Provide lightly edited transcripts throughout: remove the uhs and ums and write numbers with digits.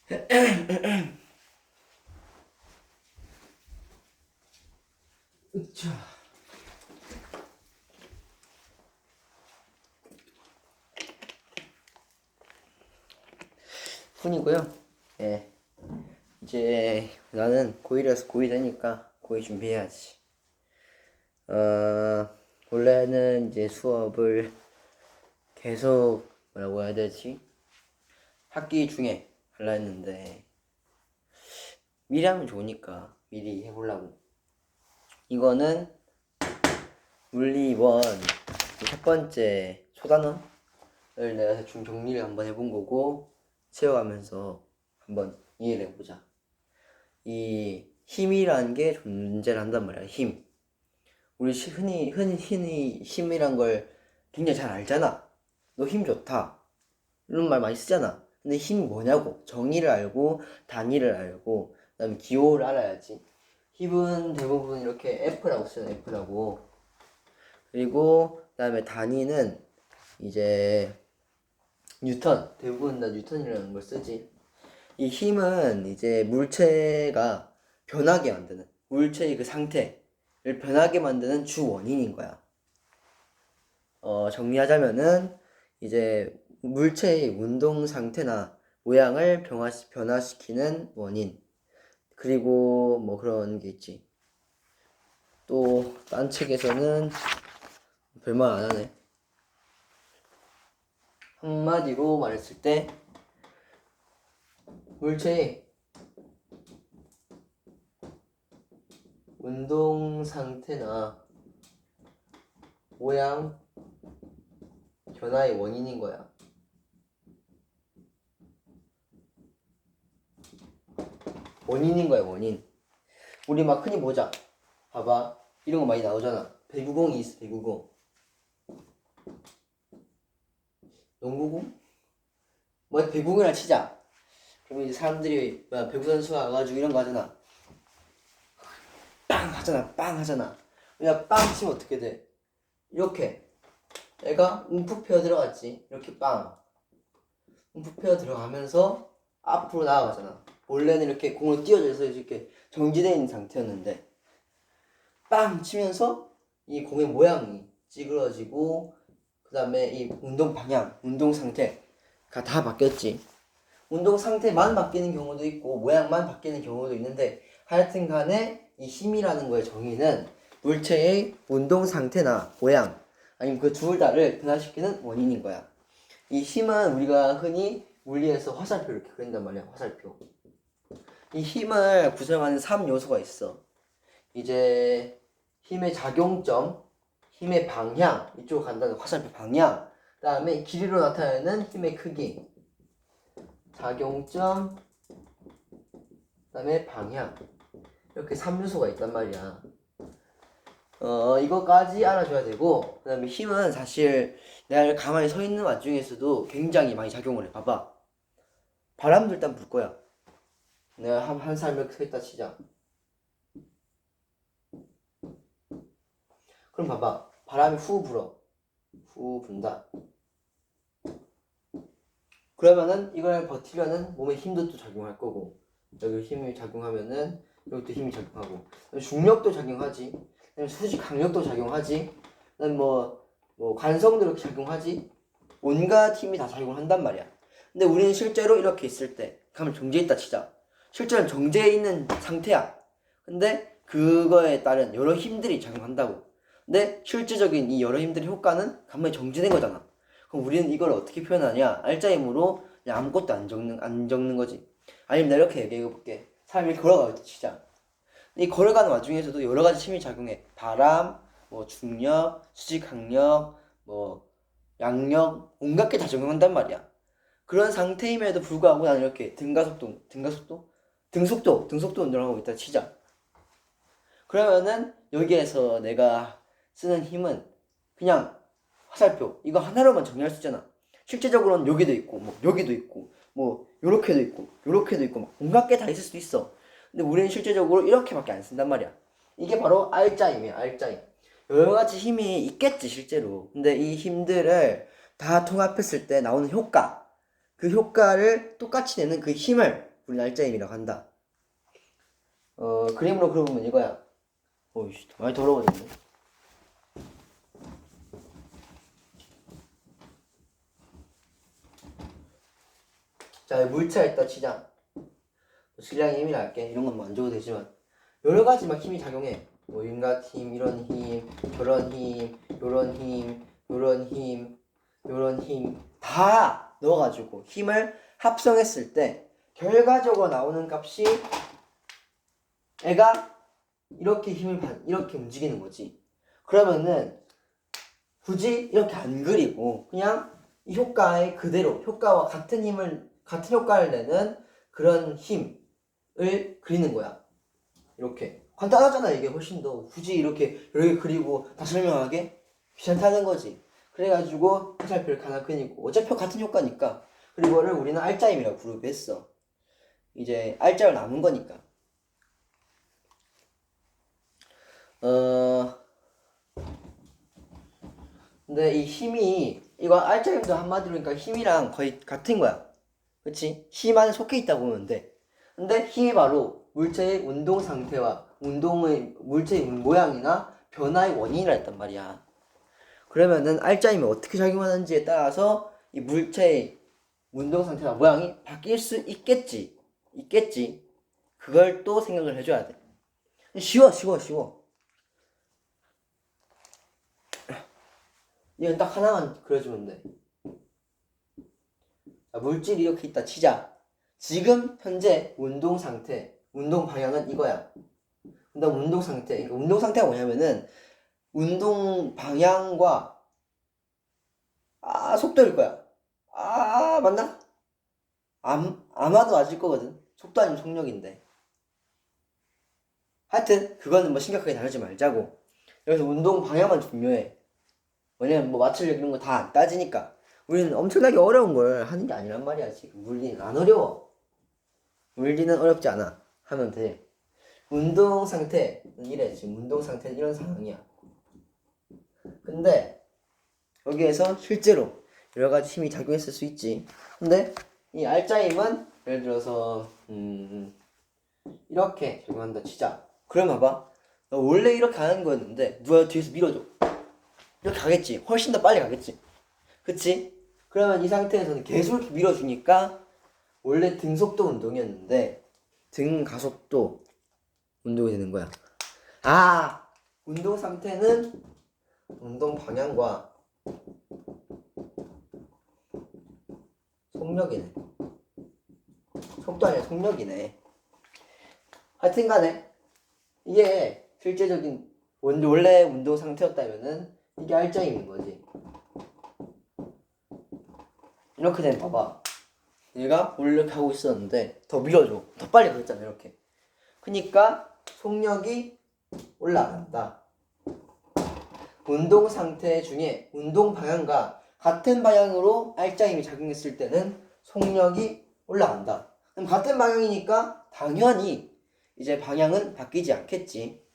자, 훈이고요. 예, 이제 나는 고1이라서 고2 되니까 고2 준비해야지. 원래는 이제 수업을 계속 뭐라고 해야 되지? 학기 중에 하려 했는데 미리 하면 좋으니까 미리 해보려고. 이거는 물리 1 첫 번째 소단원을 내가 대충 정리를 한번 해본 거고, 채워가면서 한번 이해를 해보자. 이 힘이라는 게 존재를 한단 말이야. 힘. 우리 흔히 힘이란 걸 굉장히 잘 알잖아. 너 힘 좋다 이런 말 많이 쓰잖아. 근데 힘이 뭐냐고, 정의를 알고 단위를 알고 그다음에 기호를 알아야지. 힘은 대부분 이렇게 F라고 쓰는 F라고. 그리고 그다음에 단위는 이제 뉴턴, 대부분 다 뉴턴이라는 걸 쓰지. 이 힘은 이제 물체가 변하게 만드는, 물체의 그 상태를 변하게 만드는 주 원인인 거야. 정리하자면은 이제 물체의 운동 상태나 모양을 변화시키는 원인. 그리고 뭐 그런 게 있지. 또 딴 책에서는 별말 안 하네. 한마디로 말했을 때 물체의 운동 상태나 모양 변화의 원인인 거야. 원인인 거야, 원인. 우리 막 흔히 보자. 봐봐. 이런 거 많이 나오잖아. 배구공이 있어, 배구공. 농구공? 뭐 배구공이라 치자. 그러면 이제 사람들이 배구 선수가 와가지고 이런 거 하잖아. 빵 하잖아, 빵 하잖아. 그냥 빵 치면 어떻게 돼? 이렇게 애가 움푹 패어 들어갔지. 이렇게 빵 움푹 패어 들어가면서 앞으로 나아가잖아. 원래는 이렇게 공을 띄워줘서 이렇게 정지되어 있는 상태였는데 빵 치면서 이 공의 모양이 찌그러지고 그 다음에 이 운동 방향, 운동 상태가 다 바뀌었지. 운동 상태만 바뀌는 경우도 있고 모양만 바뀌는 경우도 있는데, 하여튼 간에 이 힘이라는 거의 정의는 물체의 운동 상태나 모양, 아니면 그 둘 다를 변화시키는 원인인 거야. 이 힘은 우리가 흔히 물리에서 화살표 이렇게 그린단 말이야. 화살표. 이 힘을 구성하는 3요소가 있어. 이제 힘의 작용점, 힘의 방향, 이쪽으로 간다는 화살표 방향, 그 다음에 길이로 나타내는 힘의 크기, 작용점, 그 다음에 방향, 이렇게 3요소가 있단 말이야. 이거까지 알아줘야 되고, 그 다음에 힘은 사실 내가 가만히 서 있는 와중에서도 굉장히 많이 작용을 해. 봐봐. 바람도 일단 불 거야. 내가 한 사람 이렇게 서 있다 치자. 그럼 봐봐. 바람이 후 불어. 후 분다. 그러면은 이걸 버티려는 몸에 힘도 또 작용할 거고, 여기 힘이 작용하면은 여기도 힘이 작용하고, 중력도 작용하지, 수직 강력도 작용하지, 뭐 관성도 이렇게 작용하지. 온갖 힘이 다 작용을 한단 말이야. 근데 우리는 실제로 이렇게 있을 때, 가만 정지해 있다 치자. 실제로는 정지해 있는 상태야. 근데 그거에 따른 여러 힘들이 작용한다고. 근데 실질적인 이 여러 힘들의 효과는 가만히 정지된 거잖아. 그럼 우리는 이걸 어떻게 표현하냐? 알짜 힘으로 그냥 아무것도 안 적는 거지. 아니면 내가 이렇게 얘기해 볼게. 사람이 걸어가고 있다 치자. 이 걸어가는 와중에서도 여러 가지 힘이 작용해. 바람, 뭐 중력, 수직 강력, 뭐 양력, 온갖 게 다 적용한단 말이야. 그런 상태임에도 불구하고 나는 이렇게 등속도 운동을 하고 있다 치자. 그러면은 여기에서 내가 쓰는 힘은 그냥 화살표 이거 하나로만 정리할 수 있잖아. 실제적으로는 여기도 있고 뭐 여기도 있고 뭐 요렇게도 있고 요렇게도 있고 막 온갖 게 다 있을 수도 있어. 근데 우리는 실제적으로 이렇게밖에 안 쓴단 말이야. 이게 바로 알짜임이야. 알짜임. 여러 가지 힘이 있겠지 실제로. 근데 이 힘들을 다 통합했을 때 나오는 효과, 그 효과를 똑같이 내는 그 힘을 우리는 알짜 힘이라고 한다. 그림으로 그려보면 이거야. 오이씨, 많이 더러워졌네. 자, 물체가 있다 치자. 질량의 힘이라 할게. 이런 건 뭐 안 줘도 되지만 여러 가지 막 힘이 작용해. 뭐 인각 힘, 이런 힘, 저런 힘, 요런 힘, 요런 힘, 요런 힘 다 넣어가지고 힘을 합성했을 때 결과적으로 나오는 값이 애가 이렇게 이렇게 움직이는 거지. 그러면은 굳이 이렇게 안 그리고 그냥 이 효과의 그대로 효과와 같은 효과를 내는 그런 힘을 그리는 거야. 이렇게 간단하잖아. 이게 훨씬 더 굳이 이렇게 그리고 다 설명하게 귀찮다는 거지. 그래가지고 화살표를 하나 그리고 어차피 같은 효과니까. 그리고 이거를 우리는 알짜임이라고 부르했어. 이제 알짜로 남은 거니까. 근데 이 힘이 이거 알짜임도 한마디로 그러니까 힘이랑 거의 같은 거야. 그치? 힘 안에 속해 있다고 보면 돼. 근데 힘이 바로 물체의 운동 상태와 물체의 모양이나 변화의 원인이라 했단 말이야. 그러면은 알짜임이 어떻게 작용하는지에 따라서 이 물체의 운동 상태나 모양이 바뀔 수 있겠지. 그걸 또 생각을 해줘야 돼. 쉬워. 이건 딱 하나만 그려주면 돼. 자, 물질이 이렇게 있다 치자. 지금 현재 운동 상태, 운동 방향은 이거야. 그다음 운동 상태. 그러니까 운동 상태가 뭐냐면은 운동 방향과 속도일 거야. 맞나? 아마도 맞을 거거든. 속도 아니면 속력인데. 하여튼 그거는 뭐 심각하게 다루지 말자고. 여기서 운동 방향만 중요해. 왜냐면 뭐 마찰력 이런 거 다 안 따지니까. 우리는 엄청나게 어려운 걸 하는 게 아니란 말이야. 지금 물리는 안 어려워. 물리는 어렵지 않아. 하면 돼. 운동 상태는 이래. 지금 운동 상태는 이런 상황이야. 근데 여기에서 실제로 여러 가지 힘이 작용했을 수 있지. 근데 이 알짜임은 예를 들어서 이렇게 작용한다 치자. 그럼 봐봐. 너 원래 이렇게 하는 거였는데 누가 뒤에서 밀어줘. 이렇게 가겠지. 훨씬 더 빨리 가겠지. 그치? 그러면 이 상태에서는 계속 이렇게 밀어주니까 원래 등속도 운동이었는데 등 가속도 운동이 되는 거야. 운동 상태는 운동 방향과 속력이네. 속도 아니라 속력이네. 하여튼 간에 이게 실제적인 원래 운동 상태였다면은 이게 알짜임인 거지. 이렇게 되면 봐봐. 얘가 원래 이렇게 하고 있었는데 더 밀어줘. 더 빨리 가겠잖아 이렇게. 그니까 속력이 올라간다. 운동 상태 중에 운동 방향과 같은 방향으로 알짜임이 작용했을 때는 속력이 올라간다. 그럼 같은 방향이니까 당연히 이제 방향은 바뀌지 않겠지.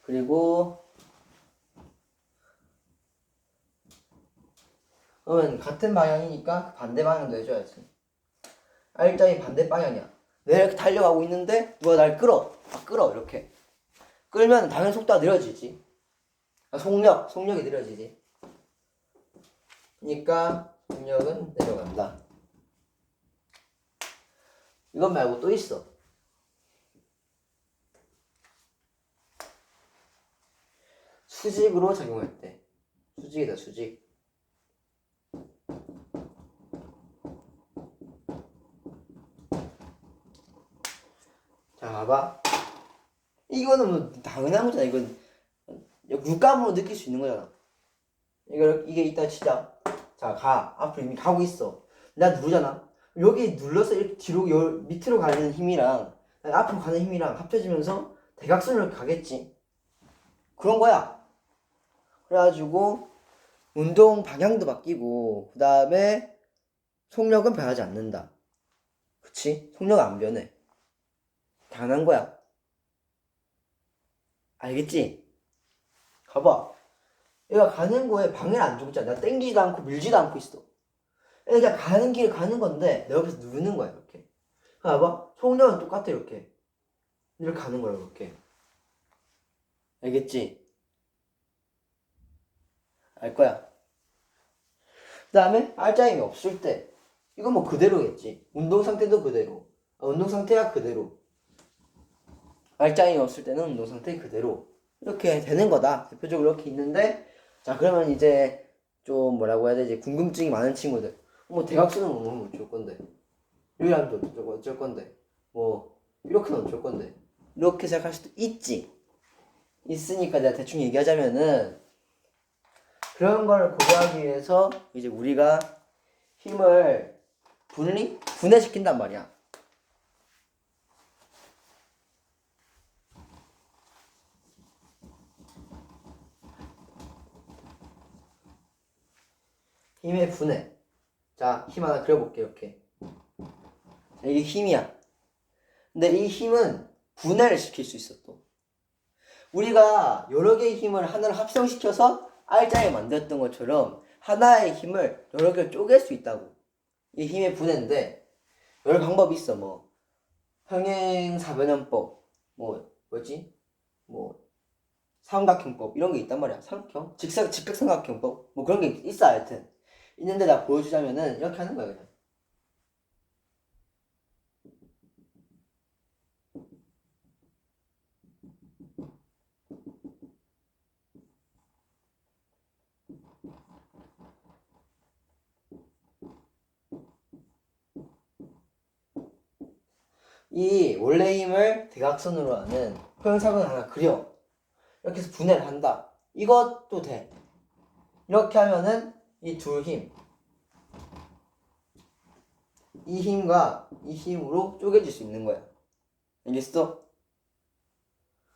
그리고 그러면 같은 방향이니까 반대 방향도 해줘야지. 알짜임 반대 방향이야. 내가 이렇게 달려가고 있는데 누가 날 끌어 이렇게. 끌면 당연히 속도가 느려지지. 속력이 느려지지. 그러니까 속력은 내려간다. 이것 말고 또 있어. 수직으로 작용할 때. 수직이다, 수직. 자, 봐봐. 이거는 뭐 당연한 거잖아. 이건 육감으로 느낄 수 있는 거잖아. 이게 있다 치자. 자, 앞으로 이미 가고 있어. 내가 누르잖아. 여기 눌러서 이렇게 뒤로 밑으로 가는 힘이랑 앞으로 가는 힘이랑 합쳐지면서 대각선으로 가겠지. 그런 거야. 그래가지고 운동 방향도 바뀌고 그 다음에 속력은 변하지 않는다. 그치? 속력은 안 변해. 당연한 거야. 알겠지? 가봐. 얘가 가는 거에 방해를 안 주고 있잖아. 나 땡기지도 않고 밀지도 않고 있어. 그냥 가는 길 가는 건데 내 옆에서 누르는 거야 이렇게. 봐봐. 속력은 똑같아 이렇게 가는 거야 이렇게. 알겠지? 알 거야. 그 다음에 알짜임이 없을 때 이건 뭐 그대로겠지. 운동 상태도 그대로. 운동 상태야 그대로. 알짜임이 없을 때는 운동 상태 그대로. 이렇게 되는 거다. 대표적으로 이렇게 있는데, 자 그러면 이제 좀 뭐라고 해야 되지? 궁금증이 많은 친구들. 뭐 대각선은 뭐 어쩔 건데, 유리함도 어쩔 건데, 뭐 이렇게는 어쩔 건데, 이렇게 생각할 수도 있지. 있으니까 내가 대충 얘기하자면은 그런 걸 고려하기 위해서 이제 우리가 힘을 분해시킨단 말이야. 힘의 분해. 자, 힘 하나 그려볼게 이렇게. 자, 이게 힘이야. 근데 이 힘은 분해를 시킬 수 있어 또. 우리가 여러 개의 힘을 하나로 합성시켜서 알짜에 만들었던 것처럼 하나의 힘을 여러 개를 쪼갤 수 있다고. 이 힘의 분해인데 여러 방법이 있어. 뭐 평행사변형법, 뭐 삼각형법 이런 게 있단 말이야. 삼각형, 직각삼각형법 뭐 그런 게 있어 하여튼. 있는데 나 보여주자면은 이렇게 하는 거야 그냥. 이 원래 힘을 대각선으로 하는 평행사변을 하나 그려. 이렇게 해서 분해를 한다. 이것도 돼. 이렇게 하면은 이 두 힘, 이 힘과 이 힘으로 쪼개질 수 있는 거야. 알겠어?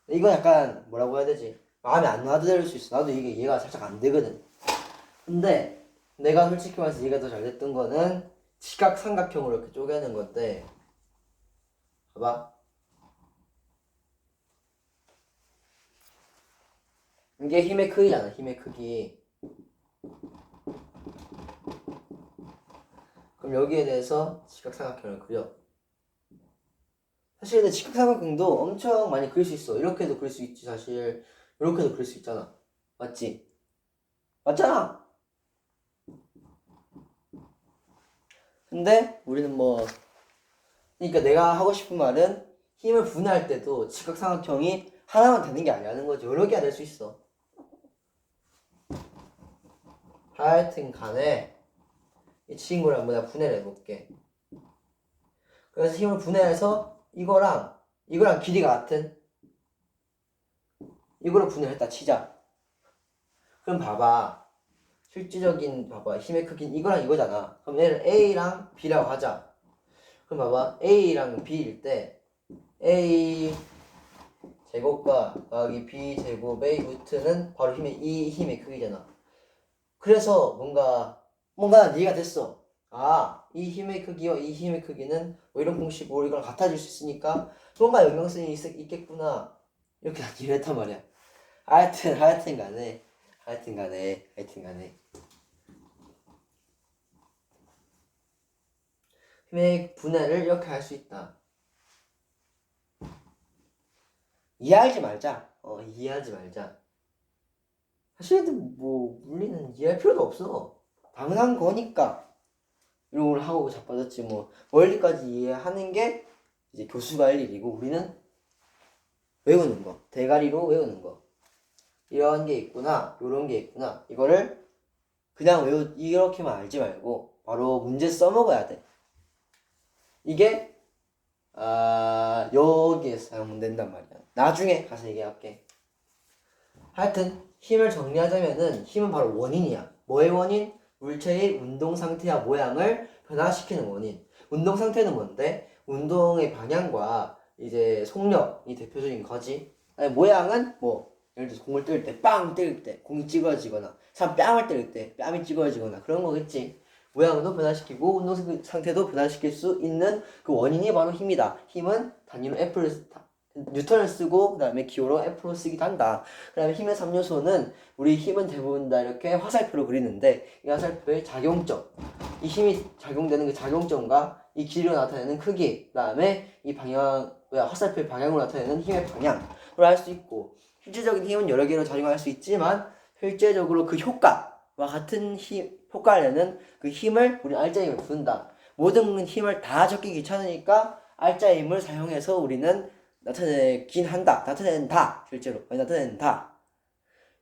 이건 약간 뭐라고 해야 되지? 마음에 안 와닿을 수 있어. 나도 이게 이해가 살짝 안 되거든. 근데 내가 솔직히 말해서 이해가 더 잘 됐던 거는 직각삼각형으로 이렇게 쪼개는 건데, 봐봐. 이게 힘의 크기잖아. 힘의 크기. 그럼 여기에 대해서 직각삼각형을 그려. 사실 근데 직각삼각형도 엄청 많이 그릴 수 있어. 이렇게도 그릴 수 있지 사실. 이렇게도 그릴 수 있잖아. 맞지? 맞잖아. 근데 우리는 뭐, 그러니까 내가 하고 싶은 말은 힘을 분해할 때도 직각삼각형이 하나만 되는 게 아니라는 거지. 여러 개가 될 수 있어. 하여튼 간에 이 친구를 한번 내가 분해를 해볼게. 그래서 힘을 분해해서 이거랑 길이가 같은 이거를 분해를 했다 치자. 그럼 봐봐. 실질적인 봐봐. 힘의 크기는 이거랑 이거잖아. 그럼 얘를 A랑 B라고 하자. 그럼 봐봐. A랑 B일 때 A 제곱과 더하기 B 제곱의 루트는 바로 이 힘의 크기잖아. 그래서 뭔가 이해가 됐어. 아, 이 힘의 크기와 이 힘의 크기는 뭐 이런 공식으로 이거랑 같아질 수 있으니까 뭔가 연관성이 있겠구나. 이렇게 난 이해를 했단 말이야. 하여튼 간에 힘의 분해를 이렇게 할 수 있다. 이해하지 말자. 이해하지 말자. 사실은 뭐 물리는 이해할 필요도 없어. 당연한 거니까 이런 걸 하고 자빠졌지. 뭐 원리까지 이해하는 게 이제 교수가 할 일이고, 우리는 외우는 거, 대가리로 외우는 거. 이런 게 있구나, 요런 게 있구나. 이거를 그냥 이렇게만 알지 말고 바로 문제 써먹어야 돼. 이게 여기에 사용된단 말이야. 나중에 가서 얘기할게. 하여튼 힘을 정리하자면은 힘은 바로 원인이야. 뭐의 원인? 물체의 운동 상태와 모양을 변화시키는 원인. 운동 상태는 뭔데? 운동의 방향과 이제 속력이 대표적인 거지. 아니, 모양은 뭐 예를 들어서 공을 때릴 때 빵 때릴 때 공이 찌그러지거나, 사람 뺨을 때릴 때 뺨이 찌그러지거나 그런 거겠지. 모양도 변화시키고 운동 상태도 변화시킬 수 있는 그 원인이 바로 힘이다. 힘은 단위로 뉴턴을 쓰고 그 다음에 기호로 F로 쓰기도 한다. 그 다음에 힘의 3요소는 우리 힘은 대부분 다 이렇게 화살표로 그리는데 이 화살표의 작용점, 이 힘이 작용되는 그 작용점과 이 길이로 나타내는 크기, 그 다음에 이 방향, 화살표의 방향으로 나타내는 힘의 방향을 알 수 있고, 실질적인 힘은 여러 개로 작용할 수 있지만 실제적으로 그 효과와 같은 효과를 내는 그 힘을 우리 알짜힘을 부른다. 모든 힘을 다 적기 귀찮으니까 알짜힘을 사용해서 우리는 나타내긴 한다. 나타낸다. 실제로 나타낸다.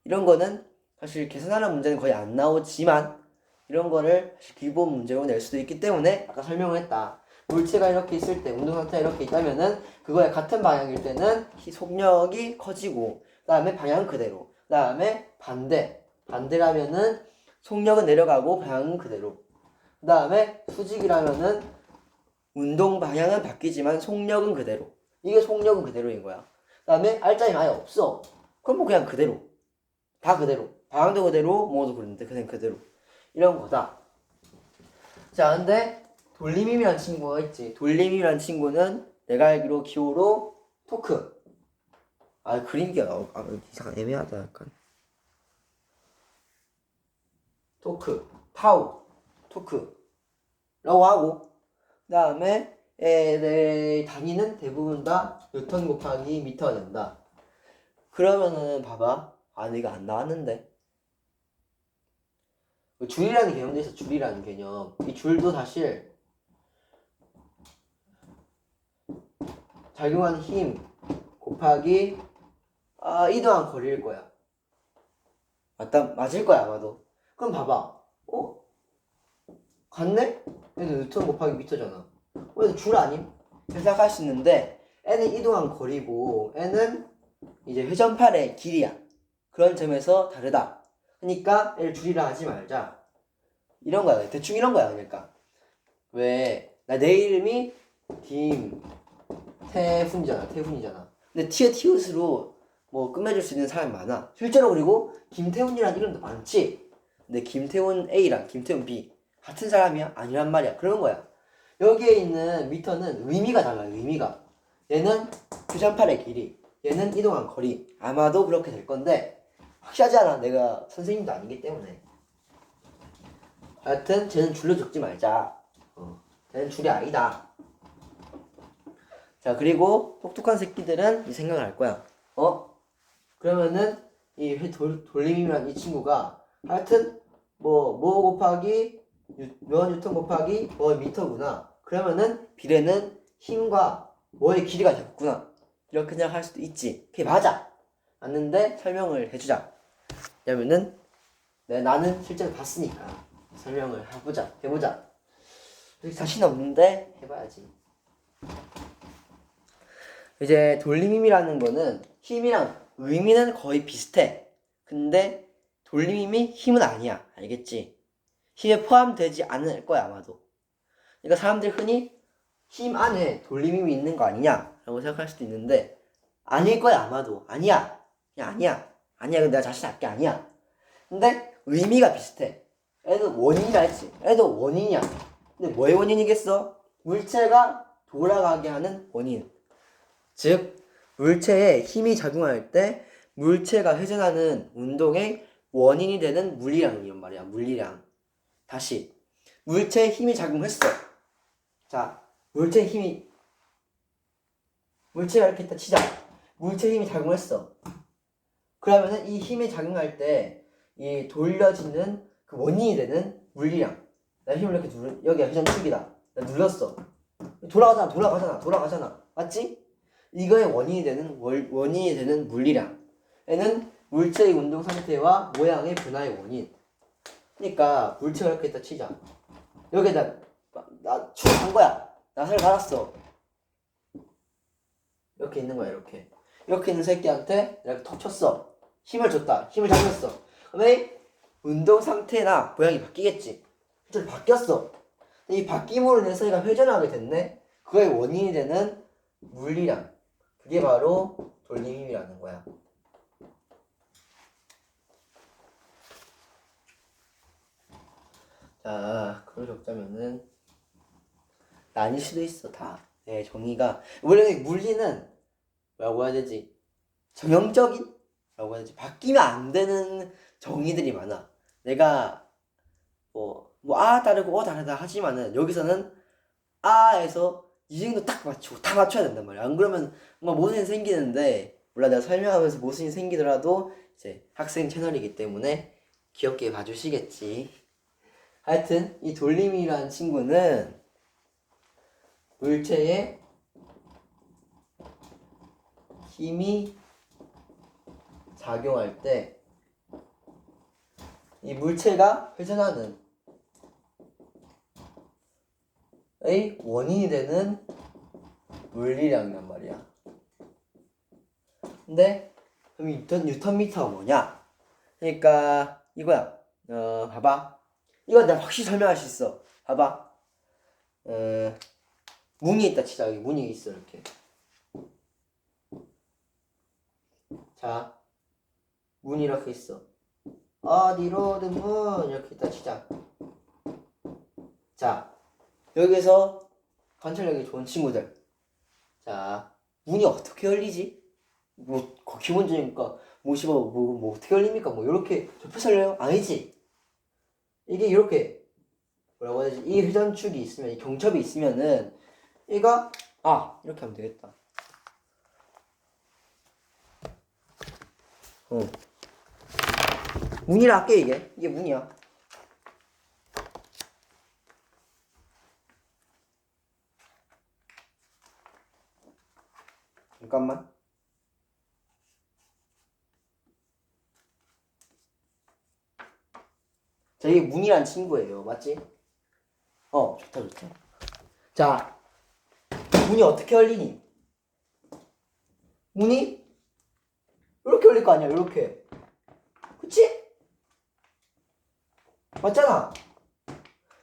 이런 거는 사실 계산하는 문제는 거의 안 나오지만 이런 거를 기본 문제로 낼 수도 있기 때문에 아까 설명을 했다. 물체가 이렇게 있을 때, 운동 상태가 이렇게 있다면은 그거에 같은 방향일 때는 속력이 커지고, 그 다음에 방향은 그대로, 그 다음에 반대라면은 속력은 내려가고 방향은 그대로, 그 다음에 수직이라면은 운동 방향은 바뀌지만 속력은 그대로. 이게 속력은 그대로인 거야. 그 다음에 알짜힘 아예 없어. 그럼 뭐 그냥 그대로. 다 그대로. 방향도 그대로, 뭐도 그런데 그냥 그대로. 이런 거다. 자, 근데 돌림힘이라는 친구가 있지. 돌림힘이라는 친구는 내가 알기로 기호로 토크. 그림기가 이상한 애매하다 약간. 토크, 타우, 토크라고 하고, 그 다음에 단위는 대부분 다 뉴턴 곱하기 미터가 된다. 그러면은 봐봐. 이거 안 나왔는데. 줄이라는 개념도 있어. 줄이라는 개념. 이 줄도 사실 작용하는 힘 곱하기 이동한 거리일 거야. 맞을 거야 아마도. 그럼 봐봐. 같네? 얘도 뉴턴 곱하기 미터잖아. 얘도 줄 아님? 이렇게 생각할 수 있는데 n은 이동한 거리고 n은 이제 회전팔의 길이야. 그런 점에서 다르다. 그러니까 얘를 줄이라 하지 말자. 이런 거야. 대충 이런 거야. 그러니까 내 이름이 태훈이잖아. 근데 티읕으로 뭐 끝맺을 수 있는 사람이 많아. 실제로. 그리고 김태훈이라는 이름도 많지. 근데 김태훈 A랑 김태훈 B 같은 사람이야? 아니란 말이야. 그런 거야. 여기에 있는 미터는 의미가 달라요. 의미가. 얘는 회전팔의 길이, 얘는 이동한 거리. 아마도 그렇게 될 건데 확실하지 않아. 내가 선생님도 아니기 때문에. 하여튼 쟤는 줄로 적지 말자. 쟤는 줄이 아니다. 자, 그리고 똑똑한 새끼들은 이 생각을 할 거야. 그러면은 이 돌림이라는 이 친구가 하여튼 뭐 곱하기 몇 뉴턴 곱하기 뭐 미터구나. 그러면은 비례는 힘과 뭐의 길이가 됐구나. 이렇게 생각할 수도 있지. 그게 맞는데 설명을 해주자. 왜냐면은 나는 실제로 봤으니까 설명을 해보자. 자신 없는데 해봐야지. 이제 돌림힘이라는 거는 힘이랑 의미는 거의 비슷해. 근데 돌림힘이 힘은 아니야. 알겠지? 힘에 포함되지 않을 거야 아마도. 그러니까 사람들이 흔히 힘 안에 돌림힘이 있는 거 아니냐 라고 생각할 수도 있는데 아닐 거야 아마도. 아니야. 그냥 아니야. 근데 내가 자신 있게 아니야. 근데 의미가 비슷해. 애도 원인이라 했지. 애도 원인이야. 근데 뭐의 원인이겠어? 물체가 돌아가게 하는 원인. 즉 물체에 힘이 작용할 때 물체가 회전하는 운동의 원인이 되는 물리량이란 말이야. 물리량. 다시 물체에 힘이 작용했어. 자, 물체가 이렇게 있다 치자. 물체에 힘이 작용했어. 그러면은 이 힘이 작용할 때 이 돌려지는 그 원인이 되는 물리량. 나 힘을 이렇게 여기가 회전축이다. 나 눌렀어. 돌아가잖아. 맞지? 이거의 원인이 되는 물리량에는 물체의 운동 상태와 모양의 변화의 원인. 그러니까 물체가 이렇게 있다 치자. 여기에 나 축한 거야. 나사를 받았어. 이렇게 있는 거야. 이렇게 있는 새끼한테 내가 톡 쳤어. 힘을 줬다. 힘을 작용했어. 그러면 운동 상태나 모양이 바뀌겠지. 실제로 바뀌었어. 이 바뀜으로 인해서 얘가 회전하게 됐네. 그거의 원인이 되는 물리량. 그게 바로 돌림힘이라는 거야. 자, 그걸 적자면은 아닐 수도 있어. 다. 정의가 원래 물리는 뭐라고 해야 되지? 정형적인? 라고 해야 되지? 바뀌면 안 되는 정의들이 많아. 내가 뭐 뭐 아 다르고 다르다 하지만은 여기서는 아에서 이정도 딱 맞추고 다 맞춰야 된단 말이야. 안 그러면 뭔가 모순이 생기는데 몰라 내가 설명하면서 모순이 생기더라도 이제 학생 채널이기 때문에 귀엽게 봐주시겠지. 하여튼 이 돌림이라는 친구는 물체에 힘이 작용할 때 이 물체가 회전하는 의 원인이 되는 물리량이란 말이야. 근데 그럼 뉴턴 미터가 뭐냐? 그러니까 이거야. 봐봐. 이거 내가 확실히 설명할 수 있어. 봐봐. 문이 있다 치자. 여기 문이 있어 이렇게. 자, 문이 이렇게 있어. 어디로든 문 이렇게 있다 치자. 자, 여기서 관찰력이 좋은 친구들. 자, 문이 어떻게 열리지? 뭐 기본적이니까 뭐 어떻게 열립니까? 뭐 이렇게 좁혀서 열려요? 아니지. 이게 이렇게 뭐라고 해야 되지? 이 회전축이 있으면 이 경첩이 있으면은 얘가 이렇게 하면 되겠다. 문이라 할게 이게 문이야. 잠깐만. 자, 이게 문이란 친구예요. 맞지? 좋다. 자, 문이 어떻게 열리니? 문이 이렇게 열릴 거 아니야, 이렇게. 그치? 맞잖아.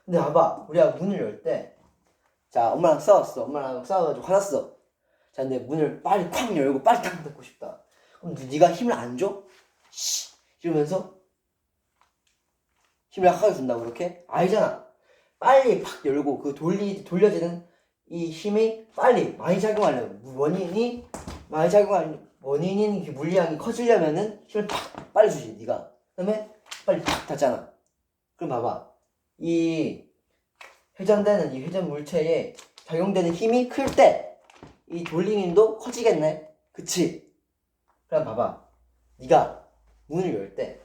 근데 봐봐, 우리가 문을 열 때, 자, 엄마랑 싸워가지고 화났어. 자, 근데 문을 빨리 쾅 열고 빨리 탁 닫고 싶다. 그럼 네가 힘을 안 줘? 씨, 이러면서 힘을 약하게 준다고 그렇게? 아니잖아. 빨리 팍 열고 그 돌려지는 이 힘이 빨리 많이 작용하려면 원인이 많이 작용하는 원인인 물리량이 커지려면은 힘을 팍 빨리 주지 네가. 그다음에 빨리 팍 닫잖아. 그럼 봐봐. 이 회전되는 이 회전 물체에 작용되는 힘이 클 때 이 돌림힘도 커지겠네. 그치? 그럼 봐봐. 네가 문을 열 때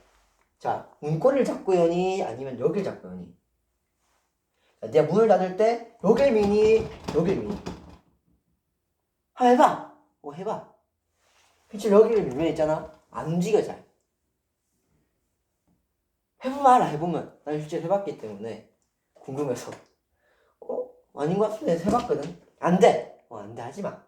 자, 문고리를 잡고 여니 아니면 여길 잡고 여니? 자, 네가 문을 닫을 때 여길 미니 여길 미니? 해봐. 해봐. 그치, 여기를 밀면 있잖아. 안 움직여 잘. 해보면 알아. 해보면 난 실제로 해봤기 때문에 궁금해서. 아닌 것 같은데 해봤거든. 안 돼. 안 돼. 하지마.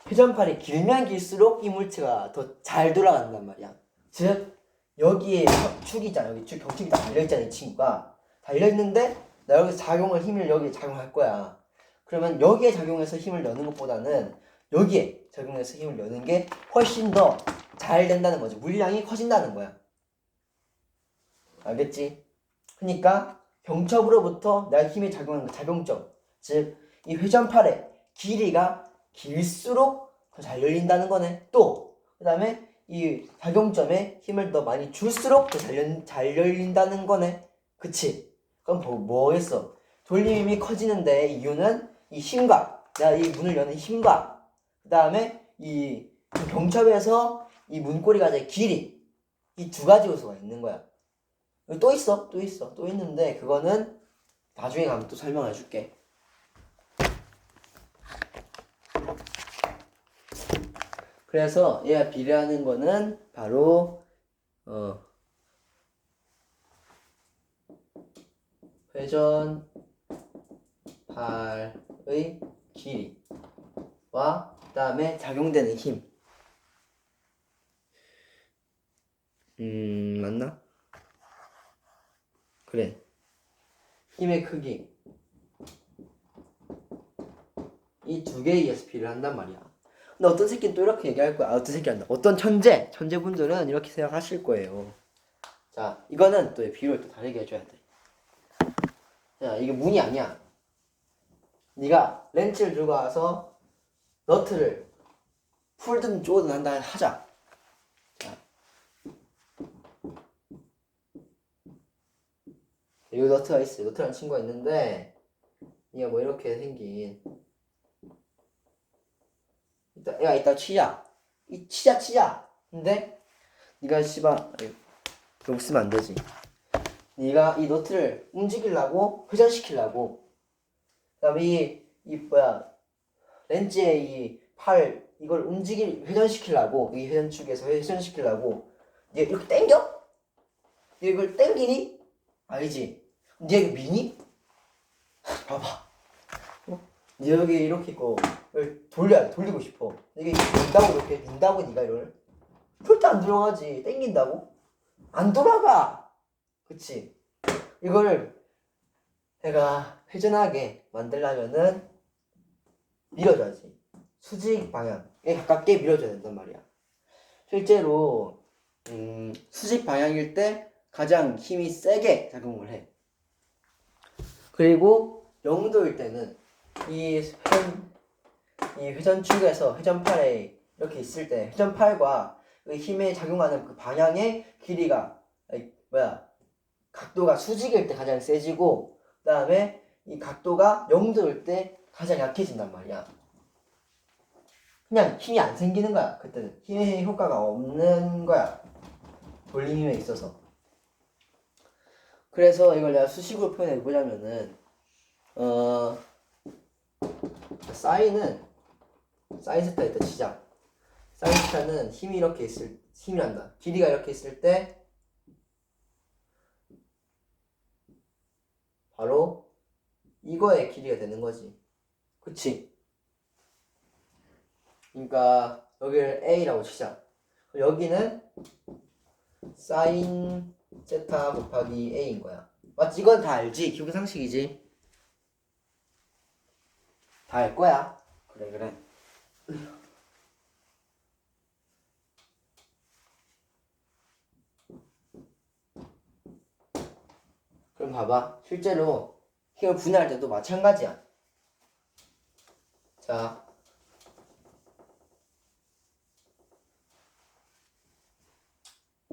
회전팔이 길면 길수록 이 물체가 더 잘 돌아간단 말이야. 즉 여기에 축이 있잖아. 여기 축 경축이 다 달려있잖아. 이 친구가 달려있는데 나 여기서 힘을 여기에 작용할 거야. 그러면 여기에 작용해서 힘을 넣는 것보다는 여기에 적용해서 힘을 넣는 게 훨씬 더 잘 된다는 거죠. 물량이 커진다는 거야. 알겠지? 그러니까 경첩으로부터 내가 힘이 작용하는 작용점, 즉 이 회전팔의 길이가 길수록 더 잘 열린다는 거네. 또 그 다음에 이 작용점에 힘을 더 많이 줄수록 더 잘 열린다는 거네. 그치? 그럼 뭐겠어? 돌림힘이 커지는데 이유는 이 힘과 내가 이 문을 여는 힘과 그 다음에 이 경첩에서 이 문고리 가지의 길이, 이 두 가지 요소가 있는 거야. 또 있는데 그거는 나중에 가면 또 설명해 줄게. 그래서 얘가 비례하는 거는 바로 회전팔의 길이와 그 다음에 작용되는 힘. 맞나? 그래. 힘의 크기. 이 두 개에 의해서 비례를 한단 말이야. 근데 어떤 새끼는 또 이렇게 얘기할 거야. 어떤 새끼 한다. 어떤 천재분들은 이렇게 생각하실 거예요. 자, 이거는 또 비율을 또 다르게 해줘야 돼. 자, 이게 문이 아니야. 네가 렌치를 들고 와서 너트를 풀든 쪼든 한다 하자. 자, 자, 여기 너트가 있어요. 너트라는 친구가 있는데 얘가 뭐 이렇게 생긴 얘가 이따 치자. 이 치자. 근데 네가 씨발 그거 쓰면 안 되지. 네가 이 너트를 움직이려고 회전시키려고 그다음에 이 뭐야 렌즈의 이 팔 이걸 회전시키려고 이 회전축에서 회전시키려고 네가 이렇게 당겨? 네가 이걸 당기니? 아니지. 네가 이거 미니? 봐봐. 네가 여기 이렇게 있고 이걸 돌리고 싶어. 이게 민다고 이렇게 민다고 네가 이걸 절대 안 들어가지. 당긴다고? 안 돌아가. 그치? 이걸 내가 회전하게 만들려면은 밀어줘야지. 수직 방향에 가깝게 밀어줘야 된단 말이야. 실제로 수직 방향일 때 가장 힘이 세게 작용을 해. 그리고 0도일 때는 이 회전축에서 회전팔에 이렇게 있을 때 회전팔과 그 힘에 작용하는 그 방향의 길이가 각도가 수직일 때 가장 세지고 그 다음에 이 각도가 0도일 때 가장 약해진단 말이야. 그냥 힘이 안 생기는 거야. 그때는 힘의 효과가 없는 거야. 돌림 힘에 있어서. 그래서 이걸 내가 수식으로 표현해 보자면은 사인 스타 있다 치자. 사인 스타는 힘이란다. 길이가 이렇게 있을 때 바로 이거의 길이가 되는 거지. 그치? 그러니까 여기를 A라고 치자. 여기는 사인 세타 곱하기 A인 거야. 맞지? 이건 다 알지? 기본 상식이지? 다 알 거야. 그래. 그럼 봐봐. 실제로 힘을 분해할 때도 마찬가지야. 자,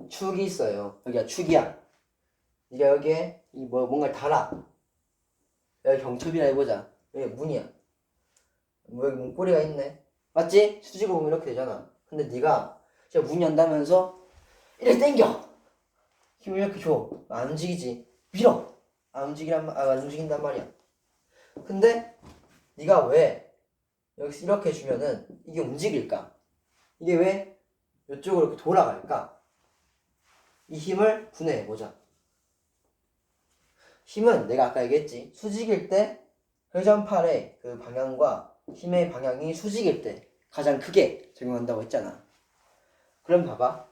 축이 있어요. 여기가 축이야. 네가 여기에 뭔가를 달아. 여기 경첩이라 해보자. 여기 문이야. 여기 문고리가 있네. 맞지? 수직으로 보면 이렇게 되잖아. 근데 네가 진짜 문 연다면서 이렇게 당겨. 힘을 이렇게 줘. 안 움직이지. 밀어. 안 움직인단 말이야. 근데 네가 왜 여기서 이렇게 주면은 이게 움직일까? 이게 왜 이쪽으로 이렇게 돌아갈까? 이 힘을 분해해보자. 힘은 내가 아까 얘기했지. 수직일 때 회전팔의 그 방향과 힘의 방향이 수직일 때 가장 크게 작용한다고 했잖아. 그럼 봐봐.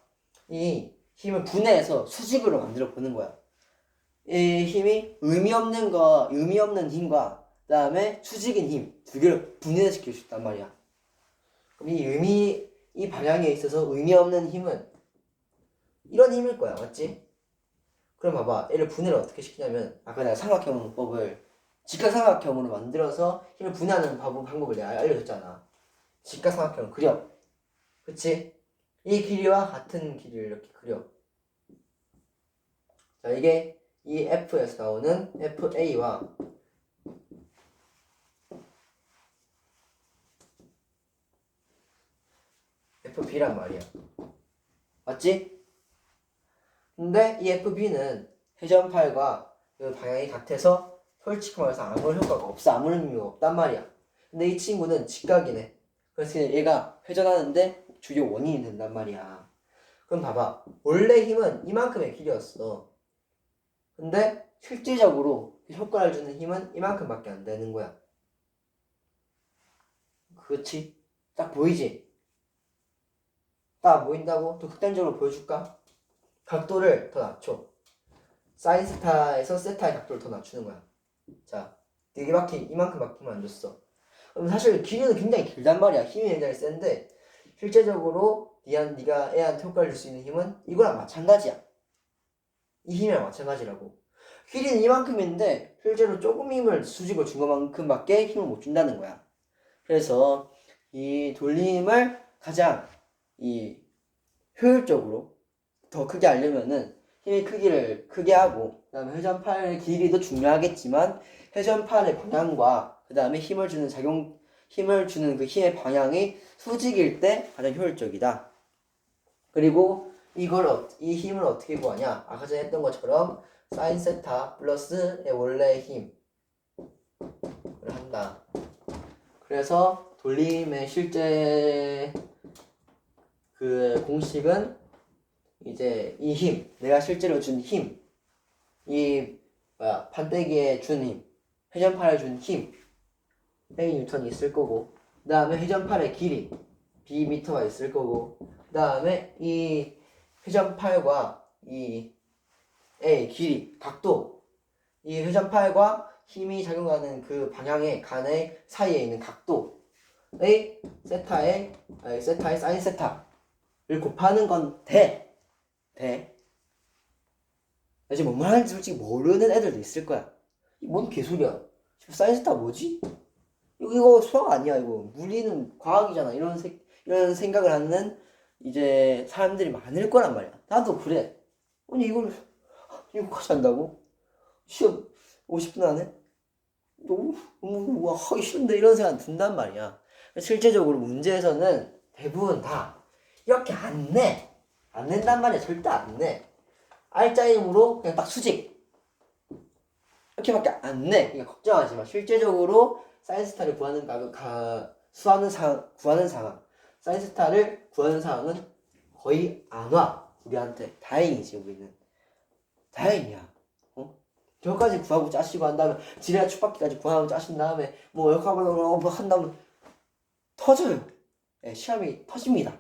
이 힘을 분해해서 수직으로 만들어 보는 거야. 이 힘이 의미 없는 힘과 그 다음에 수직인 힘 두 개를 분해시킬 수 있단 말이야. 그럼 이 방향에 있어서 의미 없는 힘은 이런 힘일 거야. 맞지? 그럼 봐봐. 얘를 분해를 어떻게 시키냐면 아까 내가 삼각형법을 직각삼각형으로 만들어서 힘을 분해하는 방법을 내가 알려줬잖아. 직각삼각형을 그려. 그치? 이 길이와 같은 길이를 이렇게 그려. 자, 이게 이 F에서 나오는 FA와 FB란 말이야. 맞지? 근데 이 FB는 회전팔과 그 방향이 같아서 솔직히 말해서 아무런 효과가 없어. 아무런 의미가 없단 말이야. 근데 이 친구는 직각이네. 그래서 얘가 회전하는데 주요 원인이 된단 말이야. 그럼 봐봐. 원래 힘은 이만큼의 길이었어. 근데 실질적으로 효과를 주는 힘은 이만큼밖에 안 되는 거야. 그렇지? 딱 보이지? 딱 보인다고? 또 극단적으로 보여줄까? 각도를 더 낮춰. 사인 세타에서 세타의 각도를 더 낮추는 거야. 자, 이만큼밖에 힘을 안 줬어. 그럼 사실 길이는 굉장히 길단 말이야. 힘이 굉장히 센데 실제적으로 네가 애한테 효과를 줄 수 있는 힘은 이거랑 마찬가지야. 이 힘이랑 마찬가지라고. 길이는 이만큼인데 실제로 조금 힘을 수직으로 준 것만큼밖에 힘을 못 준다는 거야. 그래서 이 돌림을 가장 이 효율적으로 더 크게 하려면은 힘의 크기를 크게 하고 그 다음에 회전팔의 길이도 중요하겠지만 회전팔의 방향과 그 다음에 힘을 주는 그 힘의 방향이 수직일 때 가장 효율적이다. 그리고 이 힘을 어떻게 구하냐? 아까 전에 했던 것처럼 사인 세타 플러스 원래의 힘을 한다. 그래서 돌림의 실제 그 공식은 이제 이 힘, 내가 실제로 준 힘, 판때기에 준 힘, 회전팔에 준 힘, A 뉴턴이 있을 거고, 그 다음에 회전팔의 길이, B 미터가 있을 거고, 그 다음에 이 회전팔과 이 A 길이, 각도, 이 회전팔과 힘이 작용하는 그 방향의 간의 사이에 있는 각도의 세타의 사인 세타를 곱하는 건 돼. 지금 뭔 말하는지 솔직히 모르는 애들도 있을 거야. 뭔 개소리야. 사인 세타 뭐지? 이거 수학 아니야. 이거 물리는 과학이잖아. 이런 생각을 하는 이제 사람들이 많을 거란 말이야. 나도 그래. 아니 이거까지 한다고? 시험 50분 안에? 너무 하기 싫은데 이런 생각 든단 말이야. 실제적으로 문제에서는 대부분 다 이렇게 안 내. 안 낸단 말이야. 절대 안 내. 알짜임으로 그냥 딱 수직. 이렇게밖에 안 내. 그러니까 걱정하지 마. 실제적으로 사인스타를 구하는 상황. 사인스타를 구하는 상황은 거의 안 와. 우리한테. 다행이지, 우리는. 다행이야. 저까지 구하고 짜시고 한 다음에 지뢰와 축박기까지 구하고 짜신 다음에 뭐 역학으로 한 다음에 터져요. 네, 시험이 터집니다.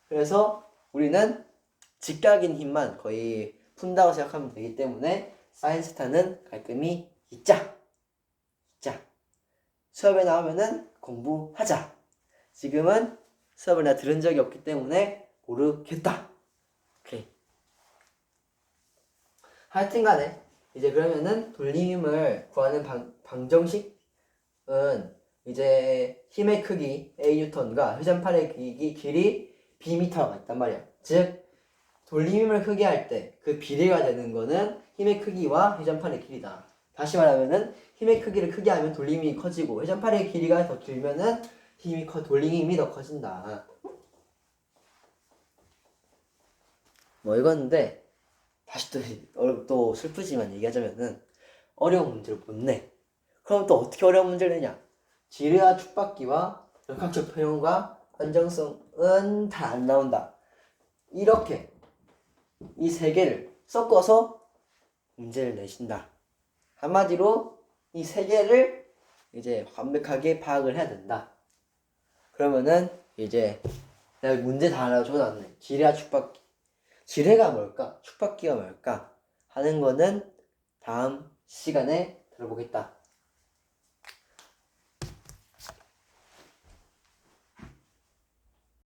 그래서 우리는 직각인 힘만 거의 푼다고 생각하면 되기 때문에 사인스타는 깔끔히 잊자. 수업에 나오면은 공부하자. 지금은 수업을 내가 들은 적이 없기 때문에 모르겠다. 오케이. 하여튼 간에 이제 그러면은 돌림을 구하는 방정식은 이제 힘의 크기 A 뉴턴과 회전팔의 길이 B 미터가 있단 말이야. 즉 돌림을 크게 할 때 그 비례가 되는 거는 힘의 크기와 회전팔의 길이다. 다시 말하면은 힘의 크기를 크게 하면 돌림이 커지고 회전팔의 길이가 더 길면은 돌림 힘이 더 커진다. 뭐 이건데 다시 또 슬프지만 얘기하자면은 어려운 문제를 못 내. 그럼 또 어떻게 어려운 문제를 내냐? 지뢰와 축박기와 역학적 표현과 안정성은 다 안 나온다. 이렇게 이 세 개를 섞어서 문제를 내신다. 한마디로 이 세 개를 이제 완벽하게 파악을 해야 된다. 그러면은 이제 내가 문제 다 하나 적어놨네. 지뢰와 축박기. 지뢰가 뭘까? 축박기가 뭘까? 하는 거는 다음 시간에 들어보겠다.